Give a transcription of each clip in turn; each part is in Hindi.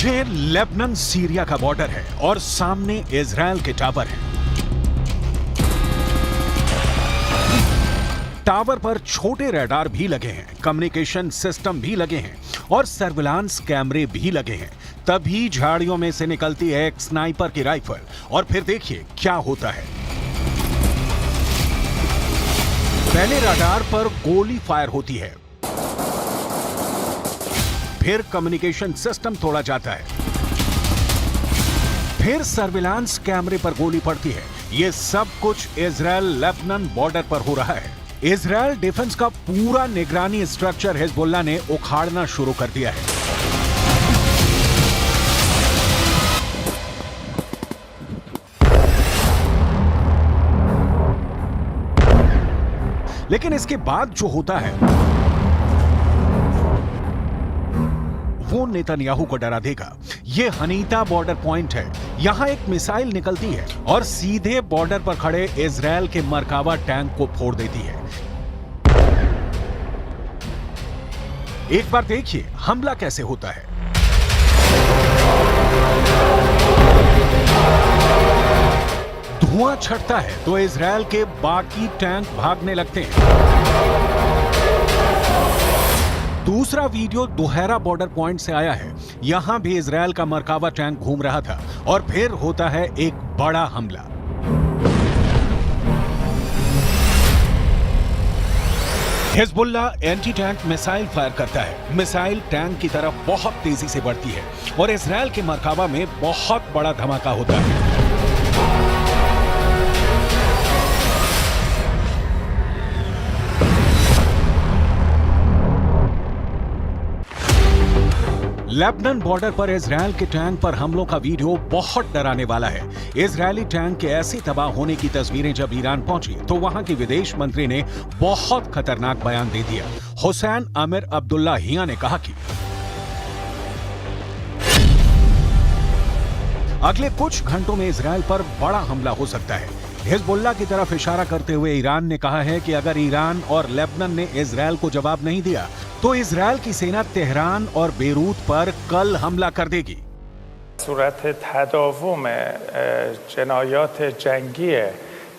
ये लेबनान सीरिया का बॉर्डर है और सामने इजराइल के टावर हैं। टावर पर छोटे रडार भी लगे हैं, कम्युनिकेशन सिस्टम भी लगे हैं और सर्विलांस कैमरे भी लगे हैं। तभी झाड़ियों में से निकलती है एक स्नाइपर की राइफल और फिर देखिए क्या होता है। पहले रडार पर गोली फायर होती है, फिर कम्युनिकेशन सिस्टम तोड़ा जाता है, फिर सर्विलांस कैमरे पर गोली पड़ती है। यह सब कुछ इजराइल लेबनान बॉर्डर पर हो रहा है। इजराइल डिफेंस का पूरा निगरानी स्ट्रक्चर हिजबुल्लाह ने उखाड़ना शुरू कर दिया है। लेकिन इसके बाद जो होता है वो नेतन्याहू को डरा देगा। ये हनीता बॉर्डर पॉइंट है। यहां एक मिसाइल निकलती है और सीधे बॉर्डर पर खड़े इजराइल के मरकावा टैंक को फोड़ देती है। एक बार देखिए हमला कैसे होता है। धुआं छटता है तो इजराइल के बाकी टैंक भागने लगते हैं। दूसरा वीडियो दोहरा बॉर्डर पॉइंट से आया है। यहां भी इजराइल का मरकावा टैंक घूम रहा था और फिर होता है एक बड़ा हमला। Hezbollah anti tank missile fire करता है। मिसाइल टैंक की तरफ बहुत तेजी से बढ़ती है और इजराइल के मरकावा में बहुत बड़ा धमाका होता है। लेबनान बॉर्डर पर इजराइल के टैंक पर हमलों का वीडियो बहुत डराने वाला है। इजरायली टैंक के ऐसे तबाह होने की तस्वीरें जब ईरान पहुंची तो वहां के विदेश मंत्री ने बहुत खतरनाक बयान दे दिया। हुसैन आमिर अब्दुल्लाहियां ने कहा कि अगले कुछ घंटों में इजराइल पर बड़ा हमला हो सकता है। हिजबुल्लाह की तरफ इशारा करते हुए ईरान ने कहा है कि अगर ईरान और लेबनान ने इजराइल को जवाब नहीं दिया तो इजराइल की सेना तेहरान और बेरूत पर कल हमला कर देगी। सूरत तदावुम जनायात जंगी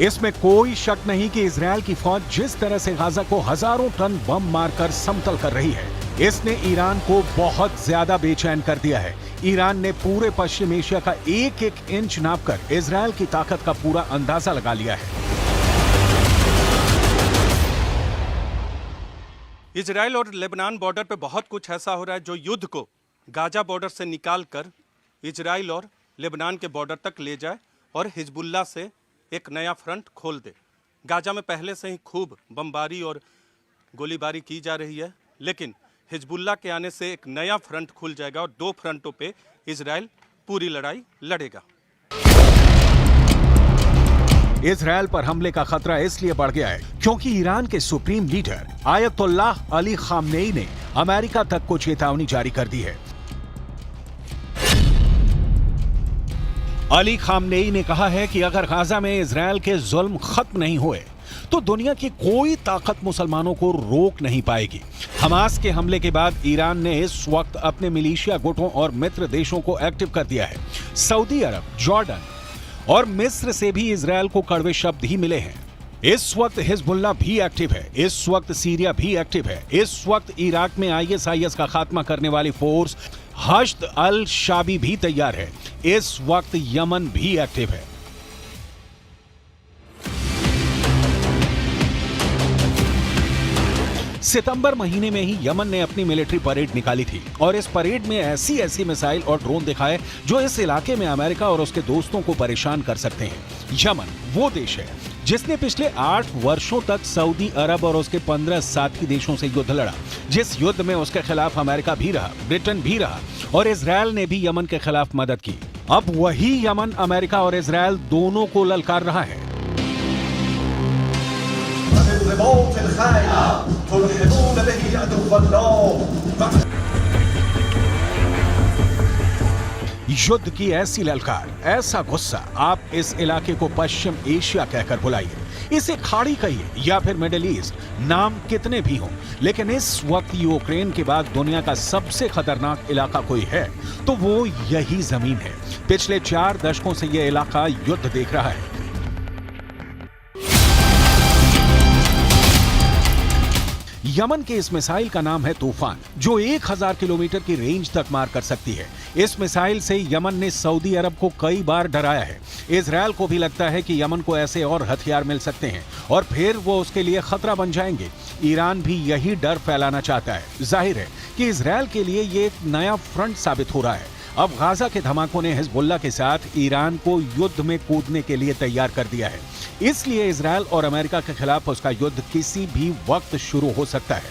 इसमें कोई शक नहीं कि इजराइल की फौज जिस तरह से गाजा को हजारों टन बम मारकर समतल कर रही है, इसने ईरान को बहुत ज्यादा बेचैन कर दिया है। ईरान ने पूरे पश्चिम एशिया का एक एक इंच नापकर इजराइल की ताकत का पूरा अंदाजा लगा लिया है। इजराइल और लेबनान बॉर्डर पे बहुत कुछ ऐसा हो रहा है जो युद्ध को गाजा बॉर्डर से निकालकर इजराइल और लेबनान के बॉर्डर तक ले जाए और हिजबुल्लाह से एक नया फ्रंट खोल दे। गाजा में पहले से ही खूब बमबारी और गोलीबारी की जा रही है, लेकिन हिजबुल्लाह के आने से एक नया फ्रंट खुल जाएगा और दो फ्रंटों पे इजराइल पूरी लड़ाई लड़ेगा। इजराइल पर हमले का खतरा इसलिए बढ़ गया है क्योंकि ईरान के supreme leader Ayatollah Ali Khamenei ने अमेरिका तक को चेतावनी जारी कर दी है। अली खामनेई ने कहा है कि अगर गाजा में इजराइल के जुल्म खत्म नहीं हुए तो दुनिया की कोई ताकत मुसलमानों को रोक नहीं पाएगी। हमास के हमले के बाद ईरान ने इस वक्त अपने मिलिशिया गुटों और मित्र देशों को एक्टिव कर दिया है। सऊदी अरब, जॉर्डन और मिस्र से भी इजराइल को कड़वे शब्द ही मिले हैं। इस वक्त हिजबुल्लाह भी एक्टिव है, इस वक्त सीरिया भी एक्टिव है, इस वक्त इराक में ISIS का खात्मा करने वाली फोर्स हश्द अल शाबी भी तैयार है, इस वक्त यमन भी एक्टिव है। सितंबर महीने में ही यमन ने अपनी मिलिट्री परेड निकाली थी और इस परेड में ऐसी ऐसी मिसाइल और ड्रोन दिखाए जो इस इलाके में अमेरिका और उसके दोस्तों को परेशान कर सकते हैं। यमन वो देश है जिसने पिछले 8 वर्षों तक सऊदी अरब और उसके 15 साथी देशों से युद्ध लड़ा, जिस युद्ध में उसके खिलाफ अमेरिका भी रहा, ब्रिटेन भी रहा और इजराइल ने भी यमन के खिलाफ मदद की। अब वही यमन अमेरिका और इजराइल दोनों को ललकार रहा है। युद्ध की ऐसी ललकार, ऐसा गुस्सा, आप इस इलाके को पश्चिम एशिया कहकर बुलाइए, इसे खाड़ी कहिए या फिर मिडिल ईस्ट, नाम कितने भी हों, लेकिन इस वक्त यूक्रेन के बाद दुनिया का सबसे खतरनाक इलाका कोई है तो वो यही जमीन है। पिछले 4 दशकों से यह इलाका युद्ध देख रहा है। यमन के इस मिसाइल का नाम है तूफान, जो 1000 किलोमीटर की रेंज तक मार कर सकती है। इस मिसाइल से यमन ने सऊदी अरब को कई बार डराया है। इजरायल को भी लगता है कि यमन को ऐसे और हथियार मिल सकते हैं और फिर वो उसके लिए खतरा बन जाएंगे। ईरान भी यही डर फैलाना चाहता है। जाहिर है कि इजरायल के लिए ये एक नया फ्रंट साबित हो रहा है। अब गाजा के धमाकों ने हिजबुल्लाह के साथ ईरान को युद्ध में कूदने के लिए तैयार कर दिया है। इसलिए इजरायल और अमेरिका के खिलाफ उसका युद्ध किसी भी वक्त शुरू हो सकता है।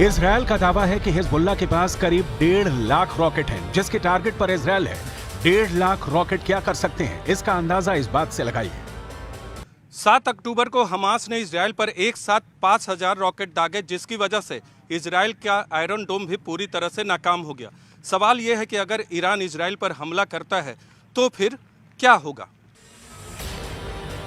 इजरायल का दावा है कि हिजबुल्लाह के पास करीब 1.5 लाख रॉकेट हैं, जिसके टारगेट पर इजरायल है। 1.5 लाख रॉकेट क्या कर सकते हैं, इसका अंदाजा इस बात से लगाइए। 7 अक्टूबर को हमास ने इजरायल पर एक साथ 5000 रॉकेट दागे, जिसकी वजह से इजरायल का आयरन डोम भी पूरी तरह से नाकाम हो गया। सवाल यह है कि अगर ईरान इजरायल पर हमला करता है तो फिर क्या होगा?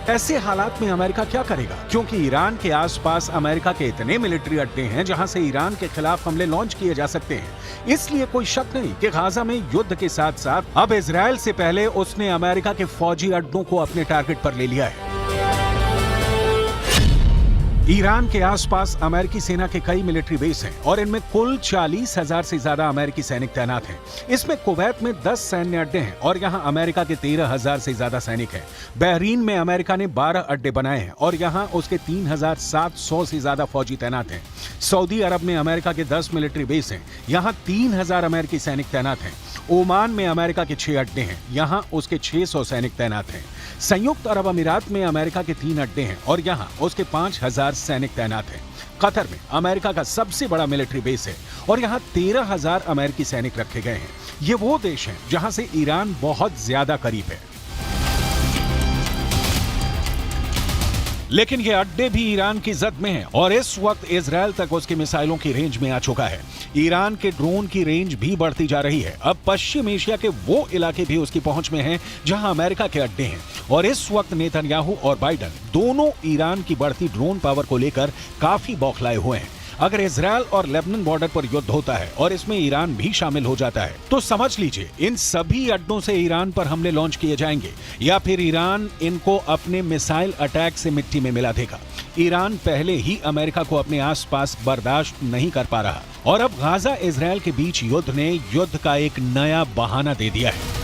ऐसे हालात में अमेरिका क्या करेगा, क्योंकि ईरान के आसपास अमेरिका के इतने मिलिट्री अड्डे हैं जहां से ईरान के खिलाफ हमले लॉन्च किए जा सकते हैं। इसलिए कोई शक नहीं कि गाजा में युद्ध के साथ साथ अब इजरायल से पहले उसने अमेरिका के फौजी अड्डों को अपने टारगेट पर ले लिया है। ईरान के आसपास अमेरिकी सेना के कई मिलिट्री बेस हैं और इनमें कुल 40,000 से ज्यादा अमेरिकी सैनिक तैनात हैं। इसमें कुवैत में 10 सैन्य अड्डे हैं और यहाँ अमेरिका के 13,000 से ज्यादा सैनिक हैं। बहरीन में अमेरिका ने 12 अड्डे बनाए हैं और यहाँ उसके 3,700 से ज्यादा फौजी तैनात हैं। सऊदी अरब में अमेरिका के 10 मिलिट्री बेस हैं, यहाँ 3,000 अमेरिकी सैनिक तैनात हैं। ओमान में अमेरिका के 6 अड्डे हैं, यहाँ उसके 600 सैनिक तैनात हैं। संयुक्त अरब अमीरात में अमेरिका के 3 अड्डे हैं और यहाँ उसके 5,000 सैनिक तैनात हैं। कतर में अमेरिका का सबसे बड़ा मिलिट्री बेस है और यहाँ 13,000 अमेरिकी सैनिक रखे गए हैं। ये वो देश हैं जहाँ से ईरान बहुत ज्यादा करीब है। लेकिन ये अड्डे भी ईरान की जद में हैं और इस वक्त इजरायल तक उसकी मिसाइलों की रेंज में आ चुका है। ईरान के ड्रोन की रेंज भी बढ़ती जा रही है। अब पश्चिम एशिया के वो इलाके भी उसकी पहुंच में हैं जहां अमेरिका के अड्डे हैं और इस वक्त नेतन्याहू और बाइडन दोनों ईरान की बढ़ती ड्रोन पावर को लेकर काफी बौखलाए हुए हैं। अगर इजरायल और लेबनान बॉर्डर पर युद्ध होता है और इसमें ईरान भी शामिल हो जाता है तो समझ लीजिए इन सभी अड्डों से ईरान पर हमले लॉन्च किए जाएंगे या फिर ईरान इनको अपने मिसाइल अटैक से मिट्टी में मिला देगा। ईरान पहले ही अमेरिका को अपने आसपास बर्दाश्त नहीं कर पा रहा और अब गाजा इजरायल के बीच युद्ध ने युद्ध का एक नया बहाना दे दिया है।